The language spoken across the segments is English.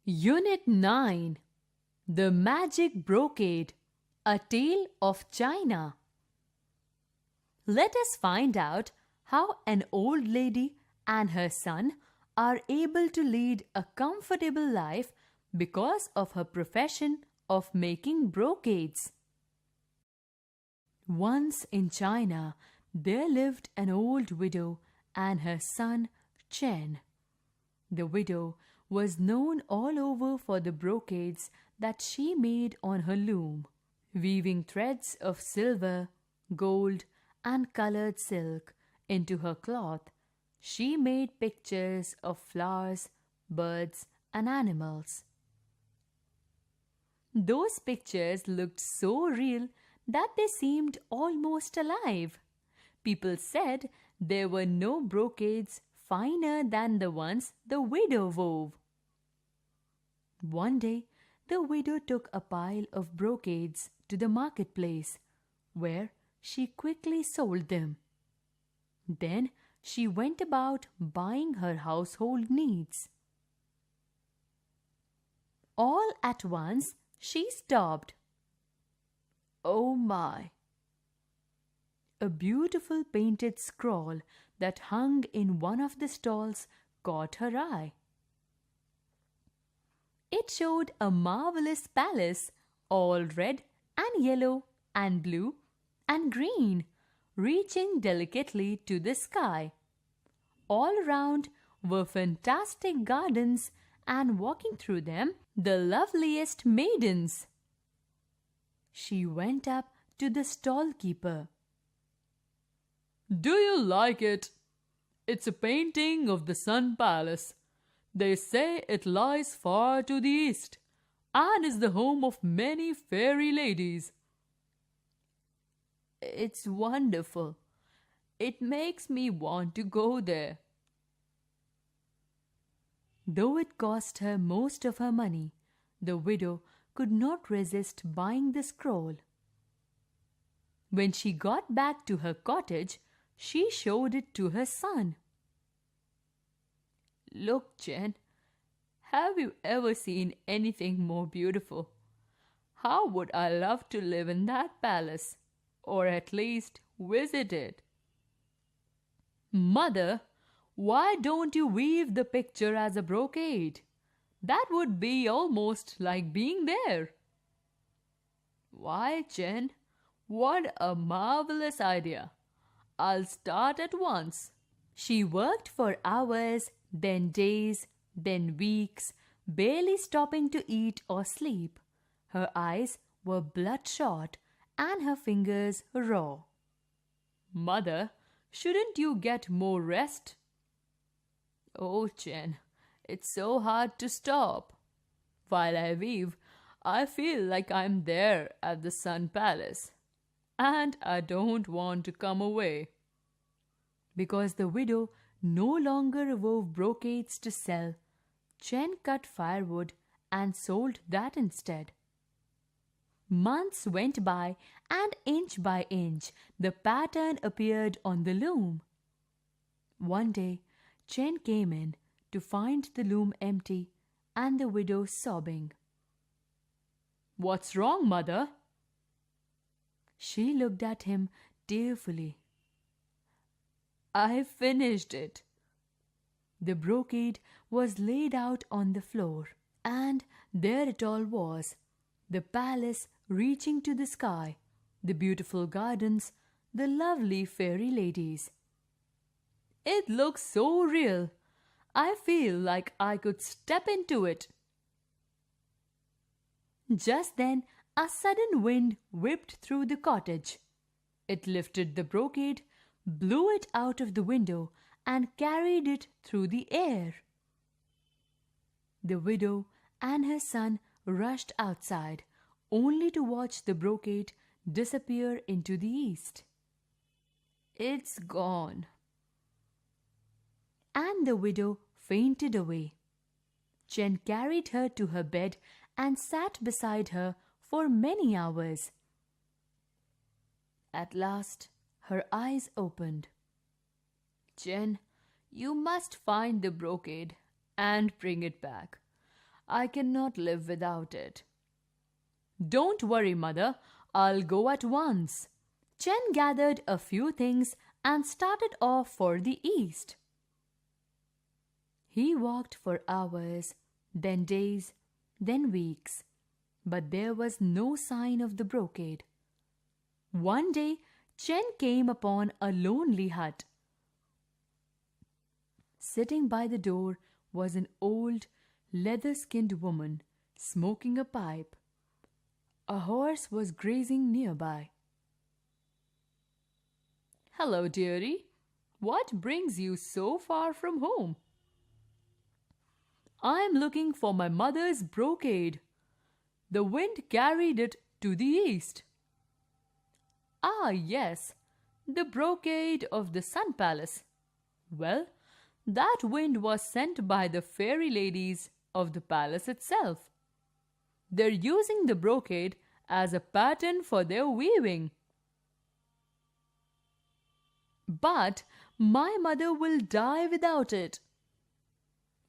Unit 9. The Magic Brocade, A Tale of China. Let us find out how an old lady and her son are able to lead a comfortable life because of her profession of making brocades. Once in China, there lived an old widow and her son Chen. The widow was known all over for the brocades that she made on her loom. Weaving threads of silver, gold, and colored silk into her cloth, she made pictures of flowers, birds, and animals. Those pictures looked so real that they seemed almost alive. People said there were no brocades finer than the ones the widow wove. One day, the widow took a pile of brocades to the marketplace, where she quickly sold them. Then she went about buying her household needs. All at once, she stopped. Oh my! A beautiful painted scroll that hung in one of the stalls caught her eye. It showed a marvelous palace, all red and yellow and blue and green, reaching delicately to the sky. All around were fantastic gardens, and walking through them, the loveliest maidens. She went up to the stall keeper. "Do you like it? It's a painting of the Sun Palace. They say it lies far to the east and is the home of many fairy ladies." It's wonderful. It makes me want to go there. Though it cost her most of her money, the widow could not resist buying the scroll. When she got back to her cottage, she showed it to her son. "Look, Chen, have you ever seen anything more beautiful? How would I love to live in that palace, or at least visit it." "Mother, why don't you weave the picture as a brocade? That would be almost like being there." "Why, Chen, what a marvelous idea! I'll start at once." She worked for hours, then days, then weeks, barely stopping to eat or sleep. Her eyes were bloodshot and her fingers raw. "Mother, shouldn't you get more rest?" "Oh, Chen, it's so hard to stop. While I weave, I feel like I'm there at the Sun Palace, and I don't want to come away." Because the widow no longer wove brocades to sell, Chen cut firewood and sold that instead. Months went by, and inch by inch the pattern appeared on the loom. One day, Chen came in to find the loom empty and the widow sobbing. "What's wrong, Mother?" She looked at him tearfully. "I finished it." The brocade was laid out on the floor, and there it all was, the palace reaching to the sky, the beautiful gardens, the lovely fairy ladies. "It looks so real. I feel like I could step into it." Just then, a sudden wind whipped through the cottage. It lifted the brocade, blew it out of the window, and carried it through the air. The widow and her son rushed outside, only to watch the brocade disappear into the east. "It's gone." And the widow fainted away. Chen carried her to her bed and sat beside her for many hours. At last, her eyes opened. "Chen, you must find the brocade and bring it back. I cannot live without it. Don't worry, mother. I'll go at once. Chen gathered a few things and started off for the east. He walked for hours, then days, then weeks, but there was no sign of the brocade. One day, Chen came upon a lonely hut. Sitting by the door was an old, leather-skinned woman smoking a pipe. A horse was grazing nearby. Hello, dearie. What brings you so far from home? I'm looking for my mother's brocade. The wind carried it to the east. Ah, yes, the brocade of the Sun Palace. Well, that wind was sent by the fairy ladies of the palace itself. They're using the brocade as a pattern for their weaving. But my mother will die without it.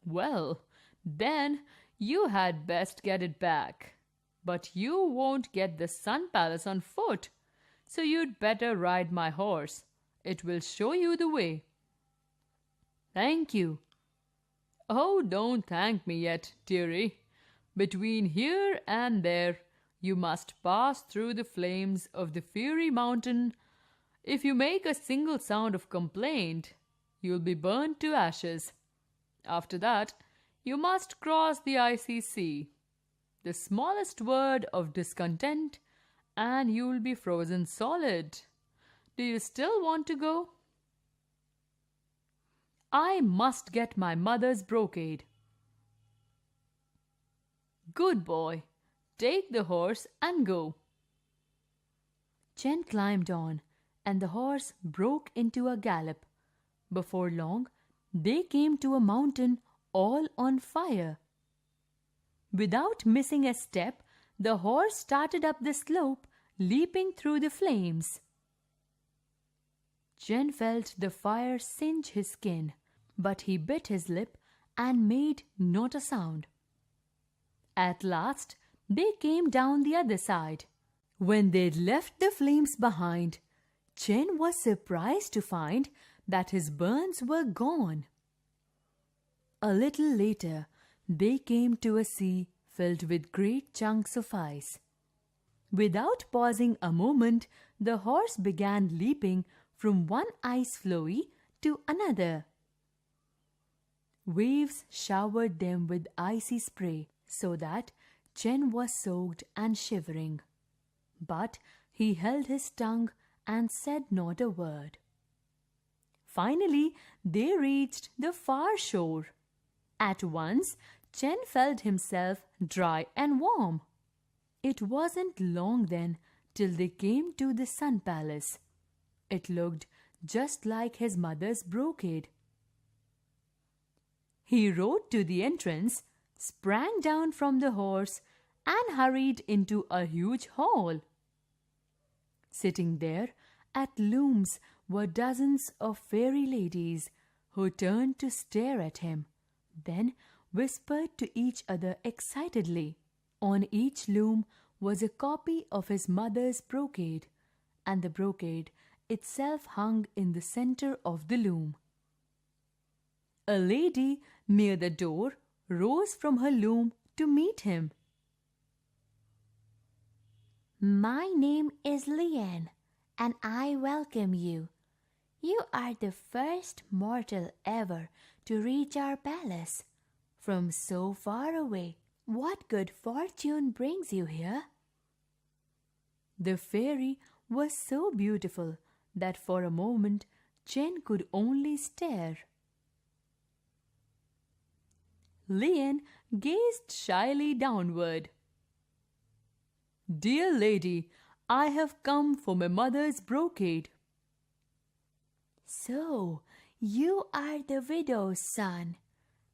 Well, then you had best get it back. But you won't get the Sun Palace on foot, so you'd better ride my horse. It will show you the way. Thank you. Oh, don't thank me yet, dearie. Between here and there, you must pass through the flames of the fiery mountain. If you make a single sound of complaint, you'll be burnt to ashes. After that, you must cross the icy sea. The smallest word of discontent, and you'll be frozen solid. Do you still want to go? I must get my mother's brocade. Good boy. Take the horse and go. Chen climbed on, and the horse broke into a gallop. Before long, they came to a mountain all on fire. Without missing a step, the horse started up the slope, leaping through the flames. Chen felt the fire singe his skin, but he bit his lip and made not a sound. At last, they came down the other side. When they'd left the flames behind, Chen was surprised to find that his burns were gone. A little later, they came to a sea filled with great chunks of ice. Without pausing a moment, the horse began leaping from one ice floe to another. Waves showered them with icy spray, so that Chen was soaked and shivering. But he held his tongue and said not a word. Finally, they reached the far shore. At once, Chen felt himself dry and warm. It wasn't long then till they came to the Sun Palace. It looked just like his mother's brocade. He rode to the entrance, sprang down from the horse, and hurried into a huge hall. Sitting there at looms were dozens of fairy ladies who turned to stare at him, then whispered to each other excitedly. On each loom was a copy of his mother's brocade, and the brocade itself hung in the center of the loom. A lady near the door rose from her loom to meet him. My name is Lian, and I welcome you. You are the first mortal ever to reach our palace. From so far away, what good fortune brings you here? The fairy was so beautiful that for a moment Chen could only stare. Lian gazed shyly downward. Dear lady, I have come for my mother's brocade. So, you are the widow's son.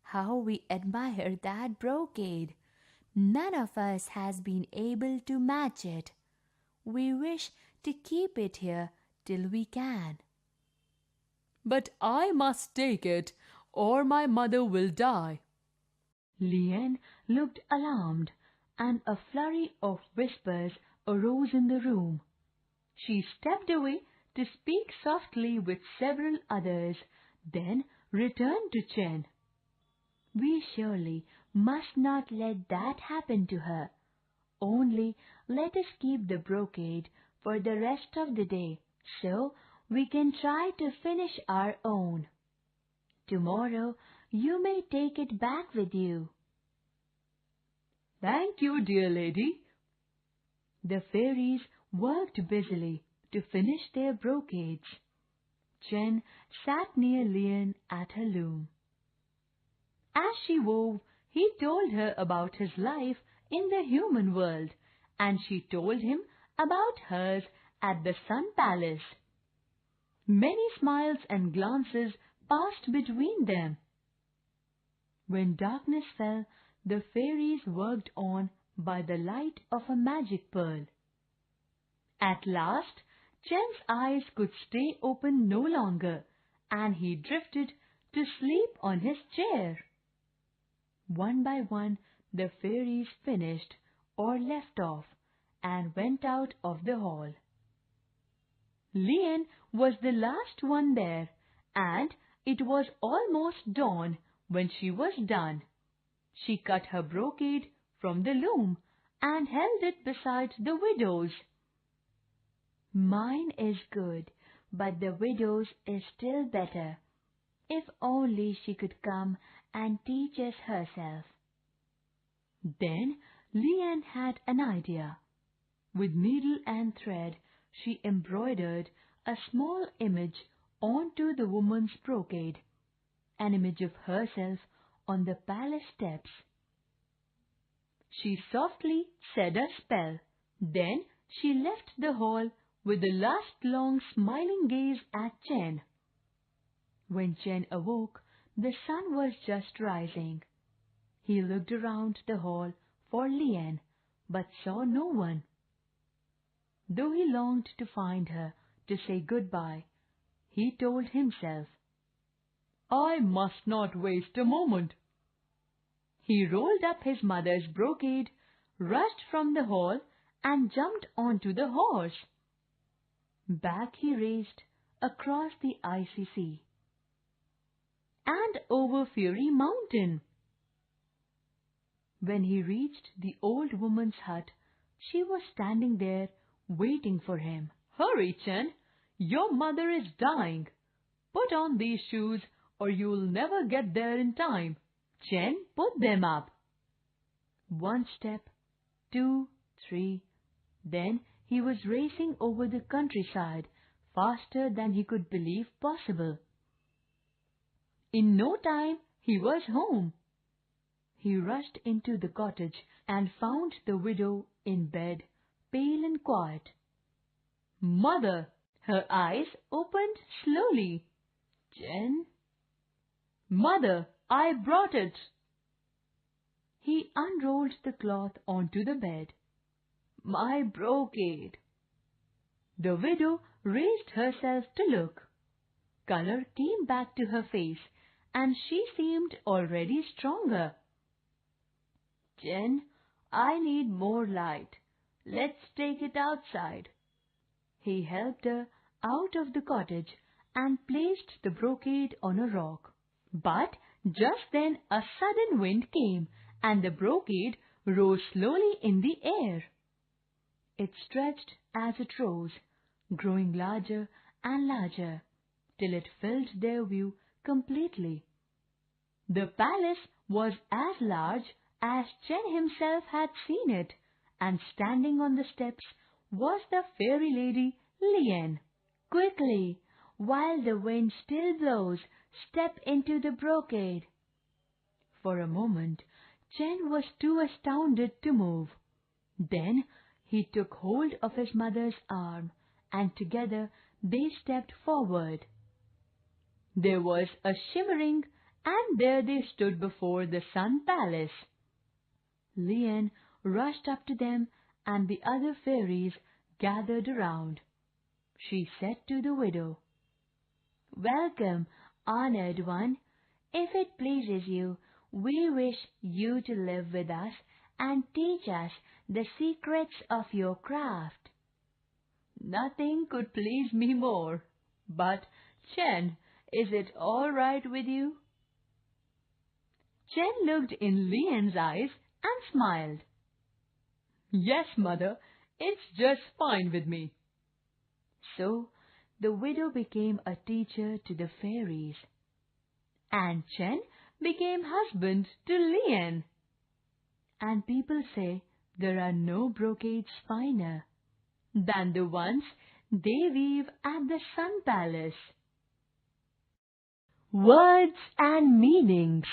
How we admire that brocade. None of us has been able to match it. We wish to keep it here till we can. But I must take it, or my mother will die. Lian looked alarmed, and a flurry of whispers arose in the room. She stepped away to speak softly with several others, then returned to Chen. We surely must not let that happen to her. Only let us keep the brocade for the rest of the day, so we can try to finish our own. Tomorrow you may take it back with you. Thank you, dear lady. The fairies worked busily to finish their brocades. Chen sat near Lian at her loom. As she wove, he told her about his life in the human world, and she told him about hers at the Sun Palace. Many smiles and glances passed between them. When darkness fell, the fairies worked on by the light of a magic pearl. At last, Chen's eyes could stay open no longer, and he drifted to sleep on his chair. One by one, the fairies finished or left off and went out of the hall. Lian was the last one there, and it was almost dawn when she was done. She cut her brocade from the loom and held it beside the widow's. Mine is good, but the widow's is still better. If only she could come and teach us herself. Then Lian had an idea. With needle and thread, she embroidered a small image onto the woman's brocade, an image of herself on the palace steps. She softly said a spell. Then she left the hall with a last long smiling gaze at Chen. When Chen awoke, the sun was just rising. He looked around the hall for Lian, but saw no one. Though he longed to find her to say goodbye, he told himself, I must not waste a moment. He rolled up his mother's brocade, rushed from the hall, and jumped onto the horse. Back he raced across the icy sea and over Fury Mountain. When he reached the old woman's hut, she was standing there waiting for him. Hurry, Chen, your mother is dying. Put on these shoes or you'll never get there in time. Chen put them up. 1 step, 2, 3. Then he was racing over the countryside faster than he could believe possible. In no time he was home. He rushed into the cottage and found the widow in bed, pale and quiet. Mother! Her eyes opened slowly. Chen? Mother, I brought it. He unrolled the cloth onto the bed. My brocade. The widow raised herself to look. Color came back to her face, and she seemed already stronger. Chen, I need more light. Let's take it outside. He helped her out of the cottage and placed the brocade on a rock. But just then a sudden wind came, and the brocade rose slowly in the air. It stretched as it rose, growing larger and larger, till it filled their view completely. The palace was as large as Chen himself had seen it, and standing on the steps was the fairy lady Lian. Quickly, while the wind still blows, step into the brocade. For a moment, Chen was too astounded to move. Then he took hold of his mother's arm, and together they stepped forward. There was a shimmering, and there they stood before the Sun Palace. Lian rushed up to them, and the other fairies gathered around. She said to the widow, Welcome, honored one. If it pleases you, we wish you to live with us and teach us the secrets of your craft. Nothing could please me more. But, Chen, is it all right with you? Chen looked in Lian's eyes and smiled. Yes, mother, it's just fine with me. So, the widow became a teacher to the fairies, And Chen became husband to Lian. and people say there are no brocades finer Than the ones they weave at the Sun Palace. Words and meanings.